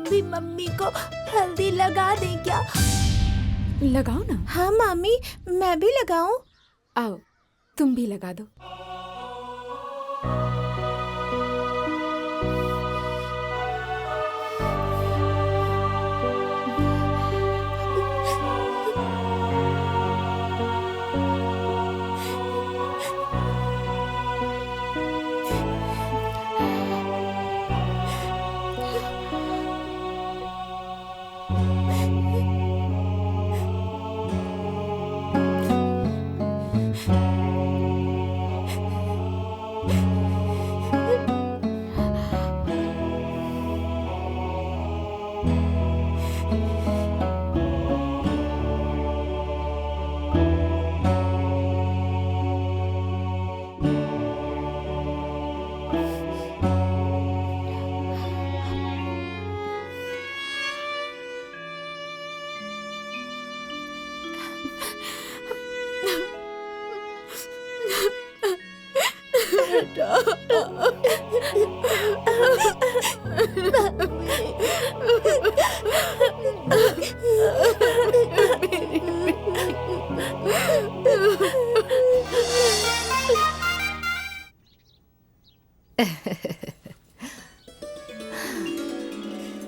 भी मम्मी को हल्दी लगा दें क्या? लगाओ ना। हाँ मामी, मैं भी लगाऊं? आओ, तुम भी लगा दो।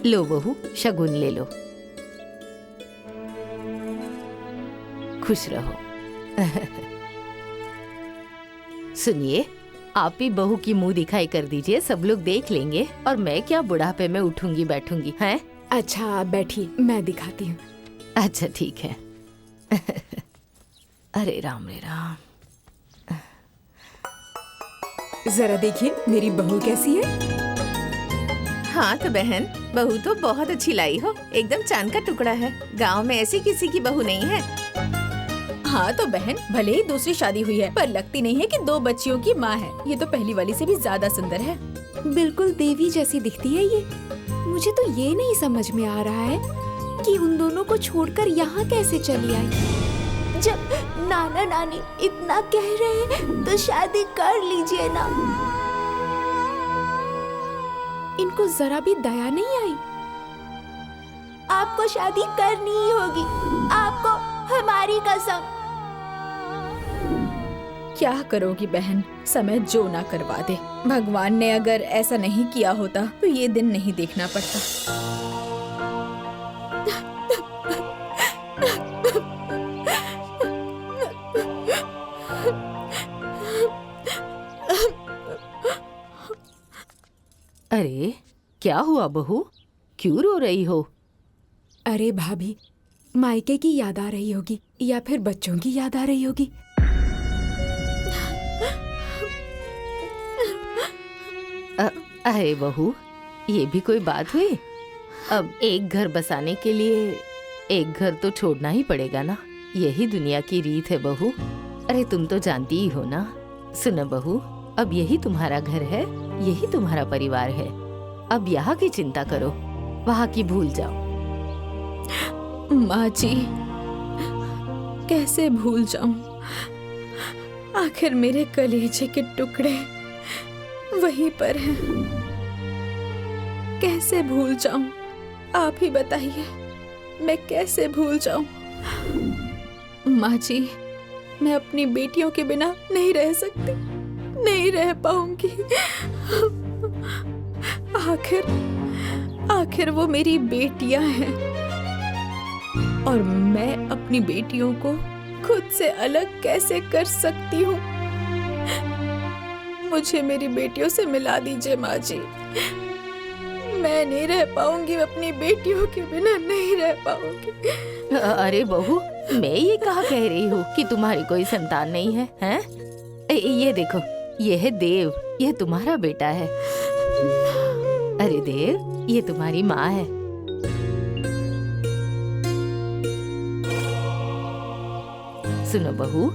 लो बहू, शगुन ले लो। खुश रहो। सुनिए, आप ही बहू की मुंह दिखाई कर दीजिए, सब लोग देख लेंगे। और मैं क्या बुढ़ापे में उठूंगी बैठूंगी, हैं? अच्छा, आप बैठिए, मैं दिखाती हूँ। अच्छा ठीक है। अरे राम रे राम। जरा देखिए मेरी बहू कैसी है। हाँ तो बहन, बहू तो बहुत अच्छी लाई हो, एकदम चांद का टुकड़ा है। गांव में ऐसी किसी की बहू नहीं है। हाँ तो बहन, भले ही दूसरी शादी हुई है, पर लगती नहीं है कि 2 बच्चियों की माँ है। ये तो पहली वाली से भी ज्यादा सुंदर है। बिल्कुल देवी जैसी दिखती है ये। मुझे तो ये नहीं समझ में आ रहा है कि उन दोनों को छोड़कर यहाँ कैसे चली आई। जब नाना नानी इतना कह रहे हैं तो शादी कर लीजिए ना। इनको जरा भी दया नहीं आई। आपको शादी करनी ही होगी, आपको, हमारी कसम। क्या करोगी बहन, समय जो ना करवा दे। भगवान ने अगर ऐसा नहीं किया होता तो ये दिन नहीं देखना पड़ता। अरे क्या हुआ बहू, क्यों रो रही हो? अरे भाभी, मायके की याद आ रही होगी या फिर बच्चों की याद आ रही होगी। अरे बहू, ये भी कोई बात हुई? अब एक घर बसाने के लिए एक घर तो छोड़ना ही पड़ेगा ना। यही दुनिया की रीत है बहू। अरे तुम तो जानती ही हो ना। सुनो बहू, अब यही तुम्हारा घर है, यही तुम्हारा परिवार है। अब यहाँ की चिंता करो, वहाँ की भूल जाओ। माँ जी, कैसे भूल जाऊं? आखिर मेरे कलेजे के टुकड़े वहीं पर हैं। कैसे भूल जाऊं? आप ही बताइए, मैं कैसे भूल जाऊं? माँ जी, मैं अपनी बेटियों के बिना नहीं रह सकती, नहीं रह पाऊंगी। आखिर वो मेरी बेटियां हैं और मैं अपनी बेटियों को खुद से अलग कैसे कर सकती हूँ? मुझे मेरी बेटियों से मिला दीजिए माँ जी। मैं नहीं रह पाऊंगी, अपनी बेटियों के बिना नहीं रह पाऊंगी। अरे बहू, मैं ये कहाँ कह रही हूँ कि तुम्हारी कोई संतान नहीं है, हैं? ये देखो, ये है देव, ये तुम्हारा बेटा है। अरे देव, ये तुम्हारी माँ है। सुनो बहू,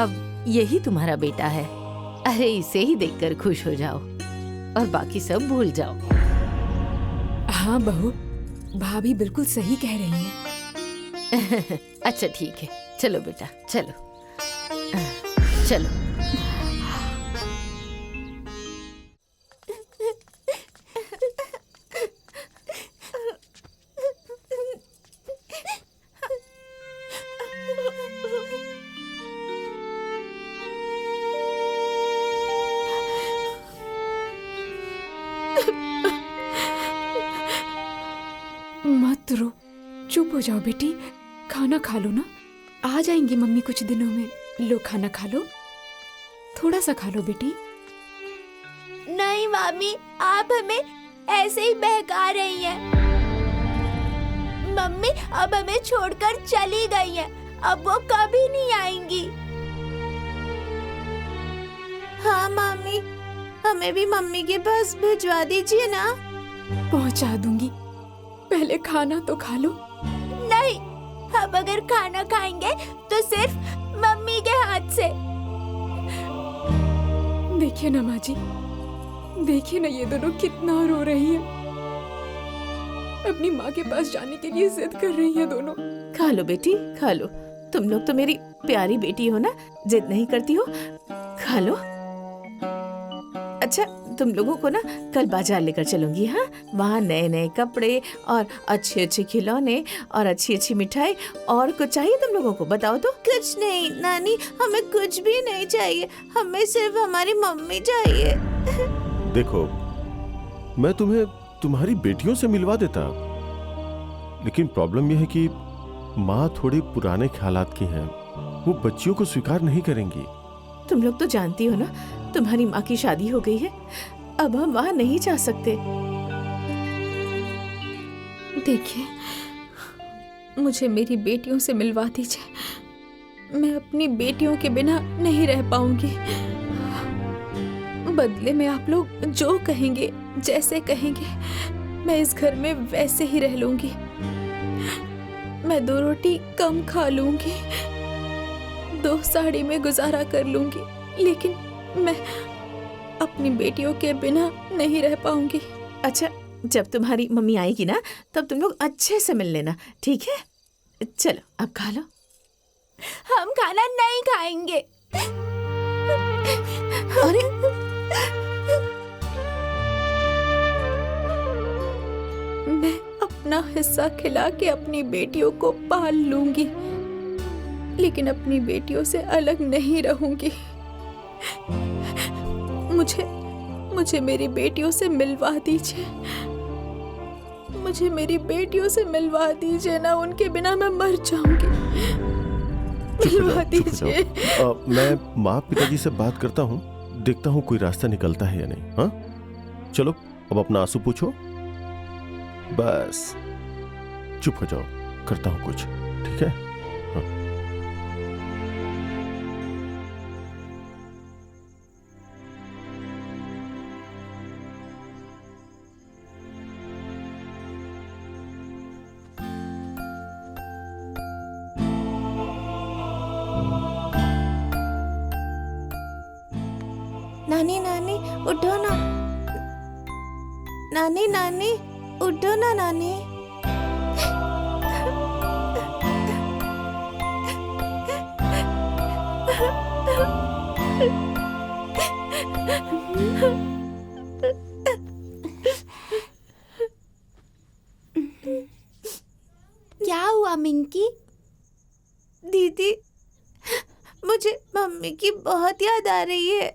अब यही तुम्हारा बेटा है। अरे इसे ही देखकर खुश हो जाओ और बाकी सब भूल जाओ। हाँ बहू, भाभी बिल्कुल सही कह रही हैं। अच्छा ठीक है, चलो बेटा, चलो चलो। हो जाओ बेटी, खाना खा लो ना। आ जाएंगी मम्मी कुछ दिनों में। लो खाना खा लो, थोड़ा सा खा लो बेटी। नहीं मामी, आप हमें ऐसे ही बहका रही हैं। मम्मी अब हमें छोड़कर चली गई हैं, अब वो कभी नहीं आएंगी। हाँ मामी, हमें भी मम्मी के पास भिजवा दीजिए ना। पहुंचा दूंगी, पहले खाना तो खा लो। नहीं, हम अगर खाना खाएंगे तो सिर्फ मम्मी के हाथ से। देखिए ना माँ जी, देखिए ना ये दोनों कितना रो रही हैं। अपनी माँ के पास जाने के लिए जिद कर रही हैं दोनों। खा लो बेटी, खा लो। तुम लोग तो मेरी प्यारी बेटी हो ना, जिद नहीं करती हो। खा लो। अच्छा, तुम लोगों को ना कल बाजार लेकर चलूंगी। हाँ, वहाँ नए नए कपड़े और अच्छे अच्छे खिलौने और अच्छी अच्छी मिठाई। और कुछ चाहिए तुम लोगों को? बताओ तो। कुछ नहीं नानी, हमें कुछ भी नहीं चाहिए, हमें सिर्फ हमारी मम्मी चाहिए। देखो, मैं तुम्हें तुम्हारी बेटियों से मिलवा देता, लेकिन प्रॉब्लम यह है कि माँ थोड़ी पुराने ख्यालात की हैं, वो बच्चियों को स्वीकार नहीं करेंगी। तुम लोग तो जानती हो ना, तुम्हारी माँ की शादी हो गई है, अब हम वहाँ नहीं जा सकते। देखिए, मुझे मेरी बेटियों से मिलवा दीजिए। मैं अपनी बेटियों के बिना नहीं रह पाऊंगी। बदले में आप लोग जो कहेंगे, जैसे कहेंगे, मैं इस घर में वैसे ही रह लूंगी। मैं 2 रोटी कम खा लूंगी, 2 साड़ी में गुजारा कर लूंगी, लेकिन मैं अपनी बेटियों के बिना नहीं रह पाऊंगी। अच्छा, जब तुम्हारी मम्मी आएगी ना, तब तुम लोग अच्छे से मिल लेना, ठीक है? चलो अब खा लो। हम खाना नहीं खाएंगे। अरे मैं अपना हिस्सा खिला के अपनी बेटियों को पाल लूंगी, लेकिन अपनी बेटियों से अलग नहीं रहूंगी। मुझे मेरी बेटियों से मिलवा दीजिए। मुझे मेरी बेटियों से मिलवा दीजिए ना, उनके बिना मैं मर जाऊंगी। मिलवा दीजिए। मैं माँ पिताजी से बात करता हूँ, देखता हूँ कोई रास्ता निकलता है या नहीं। हाँ, चलो अब अपना आंसू पूछो। बस चुप हो जाओ, करता हूँ कुछ, ठीक है? हाँ। नानी नानी उठो ना, नानी नानी उठो ना नानी। क्या हुआ मिंकी? दीदी, मुझे मम्मी की बहुत याद आ रही है।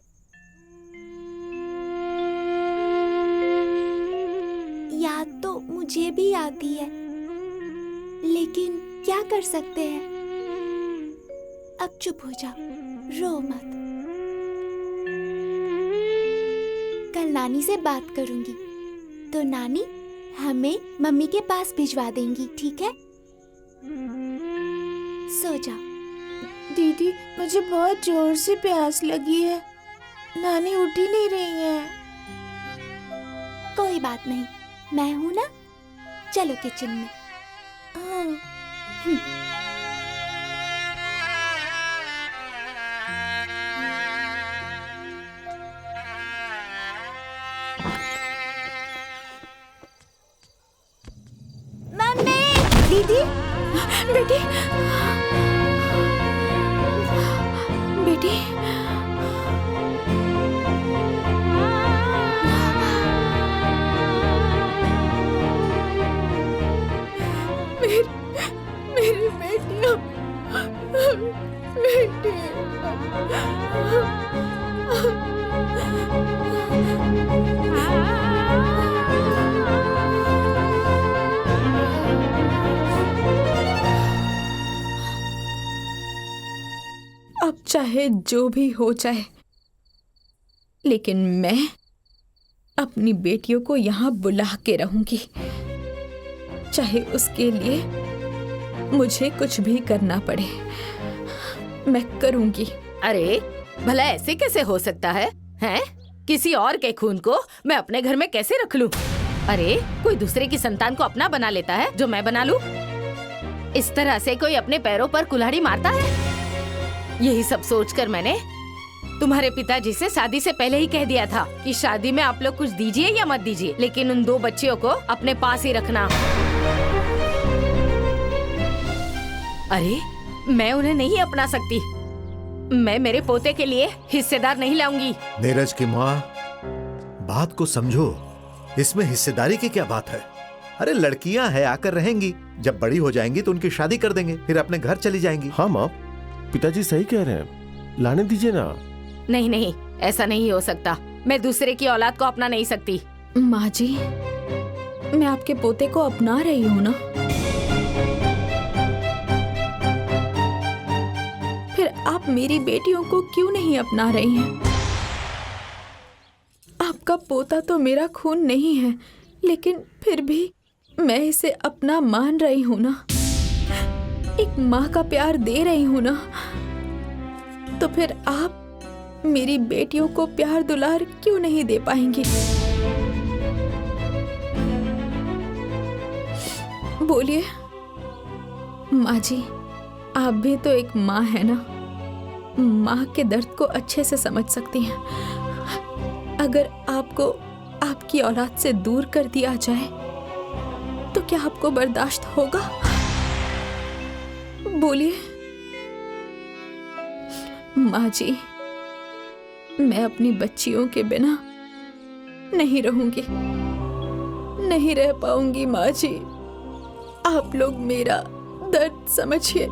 याद तो मुझे भी आती है, लेकिन क्या कर सकते हैं? अब चुप हो जाओ, रो मत। कल नानी से बात करूंगी, तो नानी हमें मम्मी के पास भिजवा देंगी, ठीक है? सो जाओ। दीदी, मुझे बहुत जोर से प्यास लगी है, नानी उठ ही नहीं रही है। कोई बात नहीं, मैं हूं ना, चलो किचन में। मम्मी! दीदी, बेटी, बेटी, मेरी बेटियां, बेटी। अब चाहे जो भी हो जाए, लेकिन मैं अपनी बेटियों को यहाँ बुला के रहूंगी, चाहे उसके लिए मुझे कुछ भी करना पड़े, मैं करूंगी। अरे भला ऐसे कैसे हो सकता है? हैं? किसी और के खून को मैं अपने घर में कैसे रख लूं? अरे कोई दूसरे की संतान को अपना बना लेता है जो मैं बना लूं? इस तरह से कोई अपने पैरों पर कुल्हाड़ी मारता है? यही सब सोचकर मैंने तुम्हारे पिताजी से शादी से पहले ही कह दिया था कि शादी में आप लोग कुछ दीजिए या मत दीजिए, लेकिन उन 2 बच्चियों को अपने पास ही रखना। अरे मैं उन्हें नहीं अपना सकती। मैं मेरे पोते के लिए हिस्सेदार नहीं लाऊंगी। नीरज की माँ, बात को समझो, इसमें हिस्सेदारी की क्या बात है? अरे लड़कियां हैं, आकर रहेंगी, जब बड़ी हो जाएंगी तो उनकी शादी कर देंगे, फिर अपने घर चली जाएंगी। हाँ माँ, पिताजी सही कह रहे हैं, लाने दीजिए ना। नहीं नहीं, ऐसा नहीं हो सकता। मैं दूसरे की औलाद को अपना नहीं सकती। माँ जी, मैं आपके पोते को अपना रही हूँ ना, फिर आप मेरी बेटियों को क्यों नहीं अपना रही हैं? आपका पोता तो मेरा खून नहीं है, लेकिन फिर भी मैं इसे अपना मान रही हूँ ना, एक माँ का प्यार दे रही हूँ ना, तो फिर आप मेरी बेटियों को प्यार दुलार क्यों नहीं दे पाएंगी? बोलिए माँ जी, आप भी तो एक माँ है ना, माँ के दर्द को अच्छे से समझ सकती हैं। अगर आपको आपकी औलाद से दूर कर दिया जाए तो क्या आपको बर्दाश्त होगा? बोलिए माँ जी, मैं अपनी बच्चियों के बिना नहीं रहूंगी, नहीं रह पाऊंगी माँ जी। आप लोग मेरा दर्द समझिए।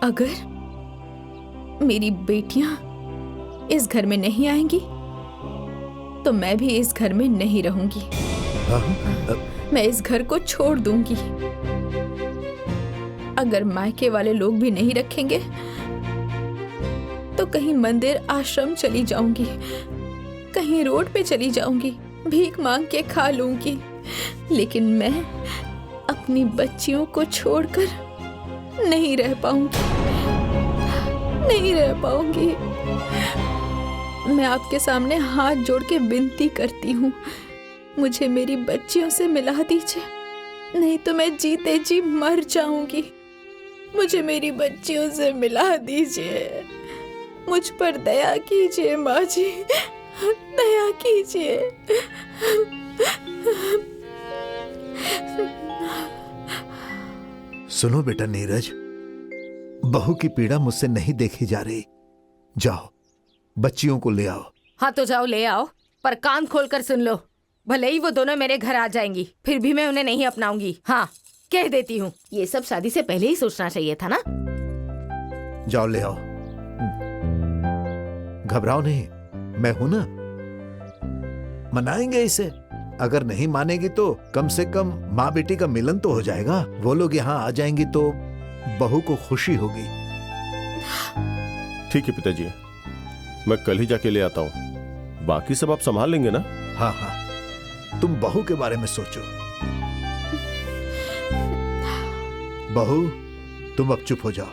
अगर मेरी बेटियां इस घर में नहीं आएंगी तो मैं भी इस घर में नहीं रहूंगी। मैं इस घर को छोड़ दूंगी। अगर मायके वाले लोग भी नहीं रखेंगे तो कहीं मंदिर आश्रम चली जाऊंगी, कहीं रोड पे चली जाऊंगी, भीख मांग के खा लूंगी, लेकिन मैं अपनी बच्चियों को छोड़कर नहीं रह पाऊंगी, नहीं रह पाऊंगी। मैं आपके सामने हाथ जोड़ के विनती करती हूँ, मुझे मेरी बच्चियों से मिला दीजिए, नहीं तो मैं जीते जी मर जाऊंगी। मुझे मेरी बच्चियों से मिला दीजिए, मुझ पर दया कीजिए माँ जी, दया कीजिए। सुनो बेटा नीरज, बहू की पीड़ा मुझसे नहीं देखी जा रही। जाओ बच्चियों को ले आओ। हाँ तो जाओ ले आओ, पर कान खोलकर सुन लो, भले ही वो दोनों मेरे घर आ जाएंगी, फिर भी मैं उन्हें नहीं अपनाऊंगी। हाँ कह देती हूँ, ये सब शादी से पहले ही सोचना चाहिए था ना। जाओ ले आओ, घबराओ नहीं, मैं हूं ना, मनाएंगे इसे। अगर नहीं मानेगी तो कम से कम माँ बेटी का मिलन तो हो जाएगा। वो लोग यहाँ आ जाएंगी तो बहू को खुशी होगी। ठीक है पिताजी, मैं कल ही जाके ले आता हूँ, बाकी सब आप संभाल लेंगे ना? हाँ हाँ, तुम बहू के बारे में सोचो। बहू तुम अब चुप हो जाओ।